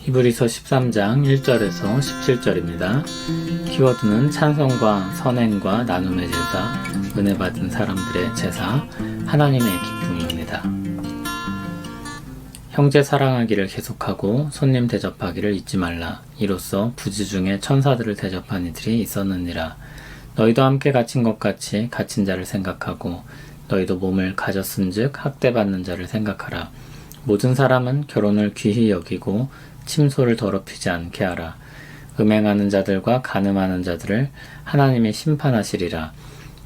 히브리서 13장 1절에서 17절입니다. 키워드는 찬송과 선행과 나눔의 제사, 은혜 받은 사람들의 제사, 하나님의 기쁨입니다. 형제 사랑하기를 계속하고 손님 대접하기를 잊지 말라. 이로써 부지 중에 천사들을 대접한 이들이 있었느니라. 너희도 함께 갇힌 것 같이 갇힌 자를 생각하고 너희도 몸을 가졌은즉 학대받는 자를 생각하라. 모든 사람은 결혼을 귀히 여기고 침소를 더럽히지 않게 하라. 음행하는 자들과 간음하는 자들을 하나님이 심판하시리라.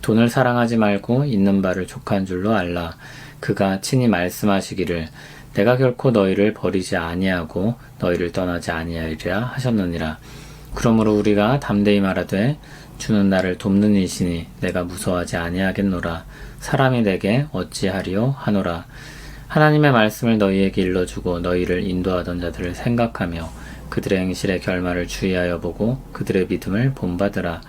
돈을 사랑하지 말고 있는 바를 족한 줄로 알라. 그가 친히 말씀하시기를 내가 결코 너희를 버리지 아니하고 너희를 떠나지 아니하리라 하셨느니라. 그러므로 우리가 담대히 말하되 주는 나를 돕는 이시니 내가 무서워하지 아니하겠노라. 사람이 내게 어찌하리요 하노라. 하나님의 말씀을 너희에게 일러주고 너희를 인도하던 자들을 생각하며 그들의 행실의 결말을 주의하여 보고 그들의 믿음을 본받으라.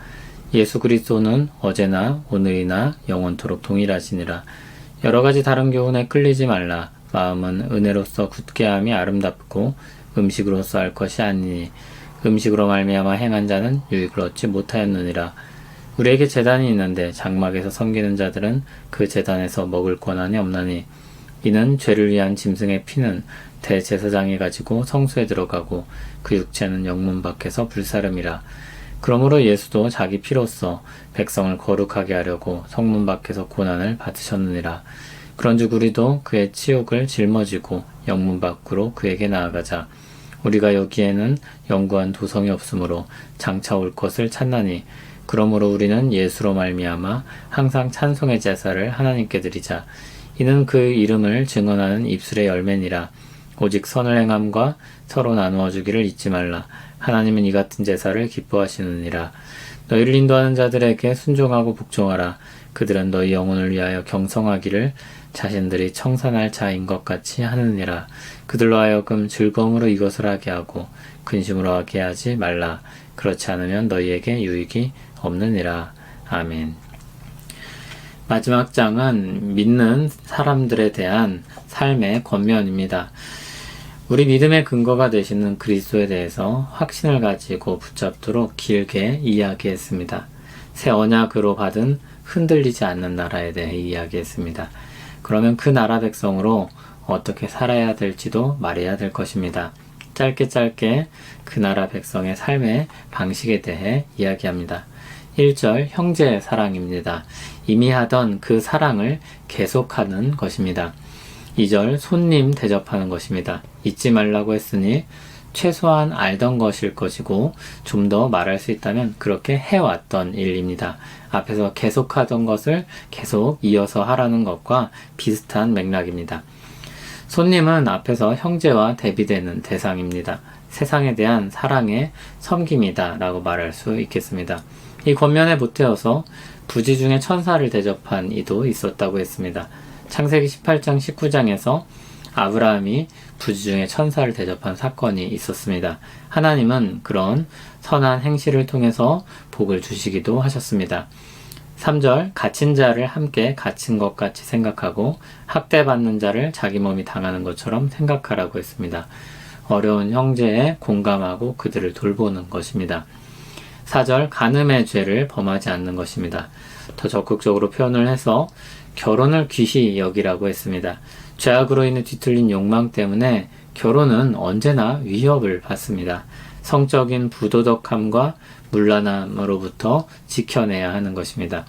예수 그리스도는 어제나 오늘이나 영원토록 동일하시니라. 여러가지 다른 교훈에 끌리지 말라. 마음은 은혜로서 굳게함이 아름답고 음식으로서 할 것이 아니니 음식으로 말미암아 행한 자는 유익을 얻지 못하였느니라. 우리에게 제단이 있는데 장막에서 섬기는 자들은 그 제단에서 먹을 권한이 없나니 이는 죄를 위한 짐승의 피는 대제사장이 가지고 성소에 들어가고 그 육체는 영문 밖에서 불사름이라. 그러므로 예수도 자기 피로써 백성을 거룩하게 하려고 성문 밖에서 고난을 받으셨느니라. 그런즉 우리도 그의 치욕을 짊어지고 영문 밖으로 그에게 나아가자. 우리가 여기에는 영구한 도성이 없으므로 장차 올 것을 찾나니 그러므로 우리는 예수로 말미암아 항상 찬송의 제사를 하나님께 드리자. 이는 그 이름을 증언하는 입술의 열매니라. 오직 선을 행함과 서로 나누어 주기를 잊지 말라. 하나님은 이 같은 제사를 기뻐하시느니라. 너희를 인도하는 자들에게 순종하고 복종하라. 그들은 너희 영혼을 위하여 경성하기를 자신들이 청산할 자인 것 같이 하느니라. 그들로 하여금 즐거움으로 이것을 하게 하고 근심으로 하게 하지 말라. 그렇지 않으면 너희에게 유익이 없느니라. 아멘. 마지막 장은 믿는 사람들에 대한 삶의 권면입니다. 우리 믿음의 근거가 되시는 그리스도에 대해서 확신을 가지고 붙잡도록 길게 이야기했습니다. 새 언약으로 받은 흔들리지 않는 나라에 대해 이야기했습니다. 그러면 그 나라 백성으로 어떻게 살아야 될지도 말해야 될 것입니다. 짧게 그 나라 백성의 삶의 방식에 대해 이야기합니다. 1절 형제 사랑입니다. 이미 하던 그 사랑을 계속하는 것입니다. 2절 손님 대접하는 것입니다. 잊지 말라고 했으니 최소한 알던 것일 것이고 좀 더 말할 수 있다면 그렇게 해왔던 일입니다. 앞에서 계속하던 것을 계속 이어서 하라는 것과 비슷한 맥락입니다. 손님은 앞에서 형제와 대비되는 대상입니다. 세상에 대한 사랑의 섬김이다 라고 말할 수 있겠습니다. 이 권면에 보태어서 부지 중에 천사를 대접한 이도 있었다고 했습니다. 창세기 18장 19장에서 아브라함이 부지 중에 천사를 대접한 사건이 있었습니다. 하나님은 그런 선한 행실을 통해서 복을 주시기도 하셨습니다. 3절 갇힌 자를 함께 갇힌 것 같이 생각하고 학대받는 자를 자기 몸이 당하는 것처럼 생각하라고 했습니다. 어려운 형제에 공감하고 그들을 돌보는 것입니다. 4절 간음의 죄를 범하지 않는 것입니다. 더 적극적으로 표현을 해서 결혼을 귀히 여기라고 했습니다. 죄악으로 인해 뒤틀린 욕망 때문에 결혼은 언제나 위협을 받습니다. 성적인 부도덕함과 문란함으로부터 지켜내야 하는 것입니다.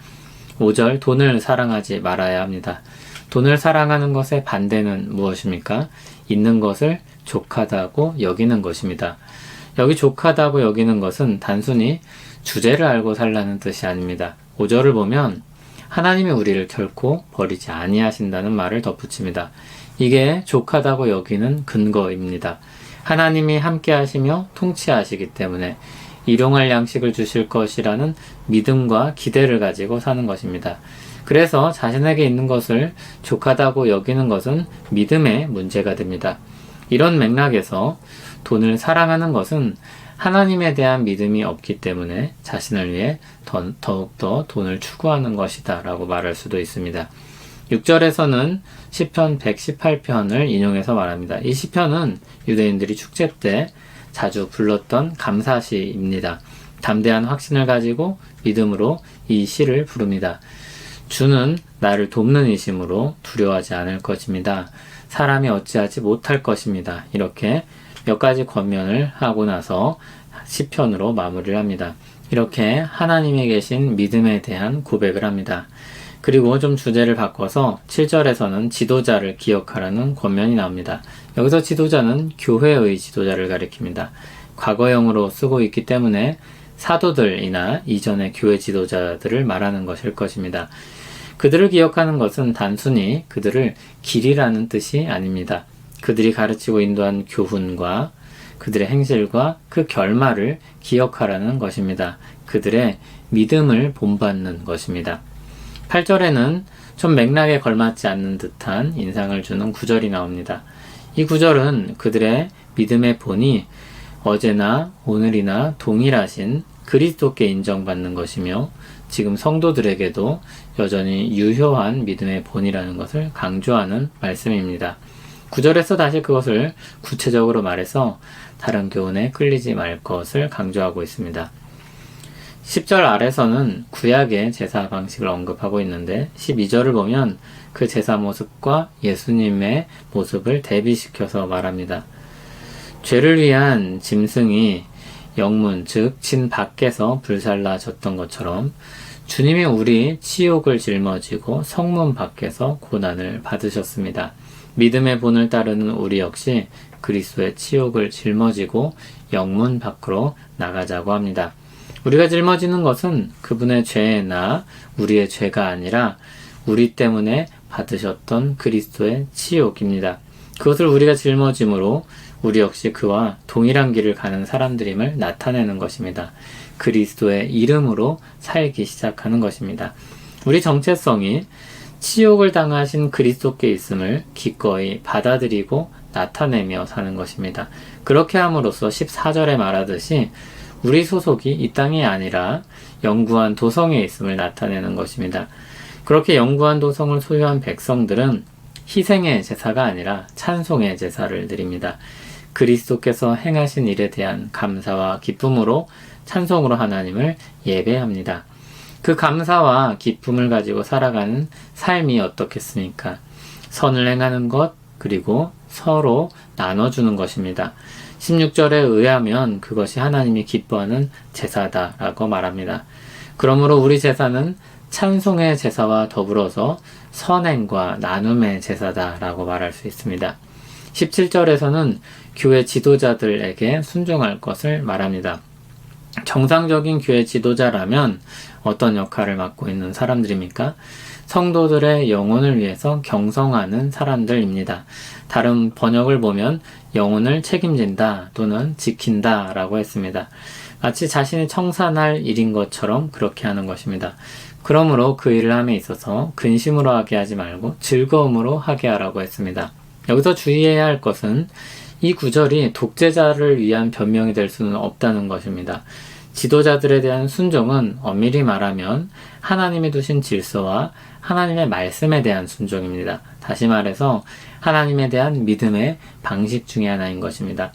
5절 돈을 사랑하지 말아야 합니다. 돈을 사랑하는 것의 반대는 무엇입니까? 있는 것을 족하다고 여기는 것입니다. 여기 족하다고 여기는 것은 단순히 주제를 알고 살라는 뜻이 아닙니다. 5절을 보면 하나님이 우리를 결코 버리지 아니하신다는 말을 덧붙입니다. 이게 족하다고 여기는 근거입니다. 하나님이 함께 하시며 통치하시기 때문에 일용할 양식을 주실 것이라는 믿음과 기대를 가지고 사는 것입니다. 그래서 자신에게 있는 것을 족하다고 여기는 것은 믿음의 문제가 됩니다. 이런 맥락에서 돈을 사랑하는 것은 하나님에 대한 믿음이 없기 때문에 자신을 위해 더욱더 돈을 추구하는 것이다 라고 말할 수도 있습니다. 6절에서는 시편 118편을 인용해서 말합니다. 이 시편은 유대인들이 축제 때 자주 불렀던 감사시입니다. 담대한 확신을 가지고 믿음으로 이 시를 부릅니다. 주는 나를 돕는 이심으로 두려워하지 않을 것입니다. 사람이 어찌하지 못할 것입니다. 이렇게 몇 가지 권면을 하고 나서 시편으로 마무리를 합니다. 이렇게 하나님에 계신 믿음에 대한 고백을 합니다. 그리고 좀 주제를 바꿔서 7절에서는 지도자를 기억하라는 권면이 나옵니다. 여기서 지도자는 교회의 지도자를 가리킵니다. 과거형으로 쓰고 있기 때문에 사도들이나 이전의 교회 지도자들을 말하는 것일 것입니다. 그들을 기억하는 것은 단순히 그들을 길이라는 뜻이 아닙니다. 그들이 가르치고 인도한 교훈과 그들의 행실과 그 결말을 기억하라는 것입니다. 그들의 믿음을 본받는 것입니다. 8절에는 좀 맥락에 걸맞지 않는 듯한 인상을 주는 구절이 나옵니다. 이 구절은 그들의 믿음의 본이 어제나 오늘이나 동일하신 그리스도께 인정받는 것이며 지금 성도들에게도 여전히 유효한 믿음의 본이라는 것을 강조하는 말씀입니다. 9절에서 다시 그것을 구체적으로 말해서 다른 교훈에 끌리지 말 것을 강조하고 있습니다. 10절 아래서는 구약의 제사 방식을 언급하고 있는데 12절을 보면 그 제사 모습과 예수님의 모습을 대비시켜서 말합니다. 죄를 위한 짐승이 영문 즉 진 밖에서 불살라졌던 것처럼 주님이 우리 치욕을 짊어지고 성문 밖에서 고난을 받으셨습니다. 믿음의 본을 따르는 우리 역시 그리스도의 치욕을 짊어지고 영문 밖으로 나가자고 합니다. 우리가 짊어지는 것은 그분의 죄나 우리의 죄가 아니라 우리 때문에 받으셨던 그리스도의 치욕입니다. 그것을 우리가 짊어짐으로 우리 역시 그와 동일한 길을 가는 사람들임을 나타내는 것입니다. 그리스도의 이름으로 살기 시작하는 것입니다. 우리 정체성이 치욕을 당하신 그리스도께 있음을 기꺼이 받아들이고 나타내며 사는 것입니다. 그렇게 함으로써 14절에 말하듯이 우리 소속이 이 땅이 아니라 영구한 도성에 있음을 나타내는 것입니다. 그렇게 영구한 도성을 소유한 백성들은 희생의 제사가 아니라 찬송의 제사를 드립니다. 그리스도께서 행하신 일에 대한 감사와 기쁨으로 찬송으로 하나님을 예배합니다. 그 감사와 기쁨을 가지고 살아가는 삶이 어떻겠습니까? 선을 행하는 것, 그리고 서로 나눠주는 것입니다. 16절에 의하면 그것이 하나님이 기뻐하는 제사다라고 말합니다. 그러므로 우리 제사는 찬송의 제사와 더불어서 선행과 나눔의 제사다라고 말할 수 있습니다. 17절에서는 교회 지도자들에게 순종할 것을 말합니다. 정상적인 교회 지도자라면 어떤 역할을 맡고 있는 사람들입니까? 성도들의 영혼을 위해서 경성하는 사람들입니다. 다른 번역을 보면 영혼을 책임진다 또는 지킨다 라고 했습니다. 마치 자신이 청산할 일인 것처럼 그렇게 하는 것입니다. 그러므로 그 일을 함에 있어서 근심으로 하게 하지 말고 즐거움으로 하게 하라고 했습니다. 여기서 주의해야 할 것은 이 구절이 독재자를 위한 변명이 될 수는 없다는 것입니다. 지도자들에 대한 순종은 엄밀히 말하면 하나님이 두신 질서와 하나님의 말씀에 대한 순종입니다. 다시 말해서 하나님에 대한 믿음의 방식 중에 하나인 것입니다.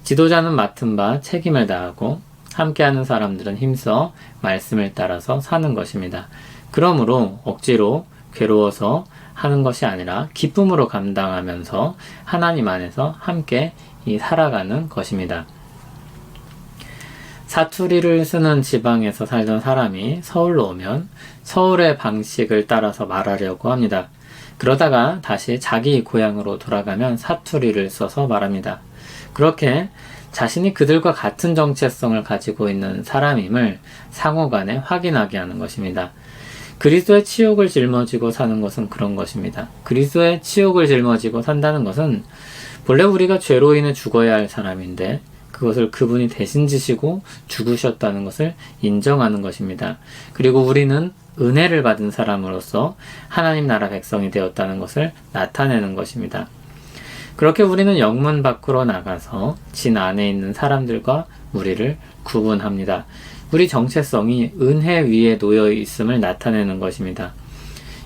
지도자는 맡은 바 책임을 다하고 함께하는 사람들은 힘써 말씀을 따라서 사는 것입니다. 그러므로 억지로 괴로워서 하는 것이 아니라 기쁨으로 감당하면서 하나님 안에서 함께 살아가는 것입니다. 사투리를 쓰는 지방에서 살던 사람이 서울로 오면 서울의 방식을 따라서 말하려고 합니다. 그러다가 다시 자기 고향으로 돌아가면 사투리를 써서 말합니다. 그렇게 자신이 그들과 같은 정체성을 가지고 있는 사람임을 상호간에 확인하게 하는 것입니다. 그리스도의 치욕을 짊어지고 사는 것은 그런 것입니다. 그리스도의 치욕을 짊어지고 산다는 것은 본래 우리가 죄로 인해 죽어야 할 사람인데 그것을 그분이 대신 지시고 죽으셨다는 것을 인정하는 것입니다. 그리고 우리는 은혜를 받은 사람으로서 하나님 나라 백성이 되었다는 것을 나타내는 것입니다. 그렇게 우리는 영문 밖으로 나가서 진 안에 있는 사람들과 우리를 구분합니다. 우리 정체성이 은혜 위에 놓여 있음을 나타내는 것입니다.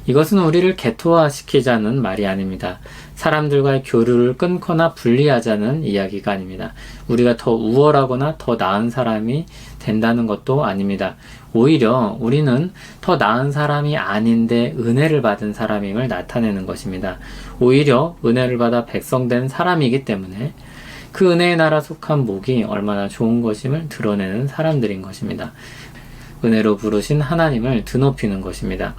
이것은 우리를 개토화시키자는 말이 아닙니다. 사람들과의 교류를 끊거나 분리하자는 이야기가 아닙니다. 우리가 더 우월하거나 더 나은 사람이 된다는 것도 아닙니다. 오히려 우리는 더 나은 사람이 아닌데 은혜를 받은 사람임을 나타내는 것입니다. 오히려 은혜를 받아 백성된 사람이기 때문에 그 은혜의 나라 속한 목이 얼마나 좋은 것임을 드러내는 사람들인 것입니다. 은혜로 부르신 하나님을 드높이는 것입니다.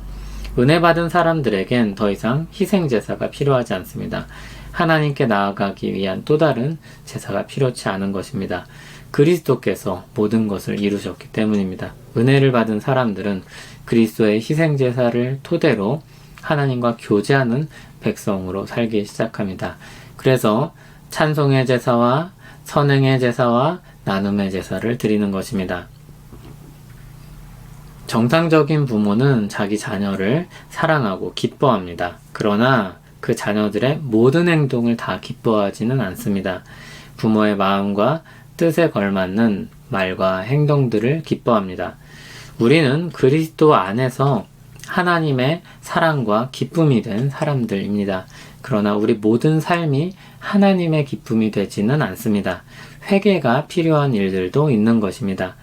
은혜 받은 사람들에겐 더 이상 희생제사가 필요하지 않습니다. 하나님께 나아가기 위한 또 다른 제사가 필요치 않은 것입니다. 그리스도께서 모든 것을 이루셨기 때문입니다. 은혜를 받은 사람들은 그리스도의 희생제사를 토대로 하나님과 교제하는 백성으로 살기 시작합니다. 그래서 찬송의 제사와 선행의 제사와 나눔의 제사를 드리는 것입니다. 정상적인 부모는 자기 자녀를 사랑하고 기뻐합니다. 그러나 그 자녀들의 모든 행동을 다 기뻐하지는 않습니다. 부모의 마음과 뜻에 걸맞는 말과 행동들을 기뻐합니다. 우리는 그리스도 안에서 하나님의 사랑과 기쁨이 된 사람들입니다. 그러나 우리 모든 삶이 하나님의 기쁨이 되지는 않습니다. 회개가 필요한 일들도 있는 것입니다.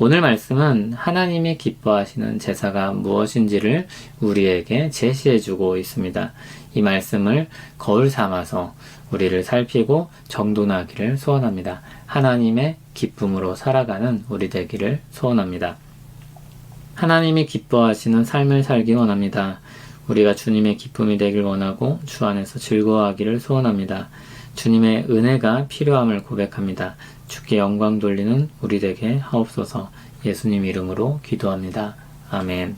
오늘 말씀은 하나님이 기뻐하시는 제사가 무엇인지를 우리에게 제시해주고 있습니다. 이 말씀을 거울 삼아서 우리를 살피고 정돈하기를 소원합니다. 하나님의 기쁨으로 살아가는 우리 되기를 소원합니다. 하나님이 기뻐하시는 삶을 살기 원합니다. 우리가 주님의 기쁨이 되길 원하고 주 안에서 즐거워하기를 소원합니다. 주님의 은혜가 필요함을 고백합니다. 주께 영광 돌리는 우리 되게 하옵소서. 예수님 이름으로 기도합니다. 아멘.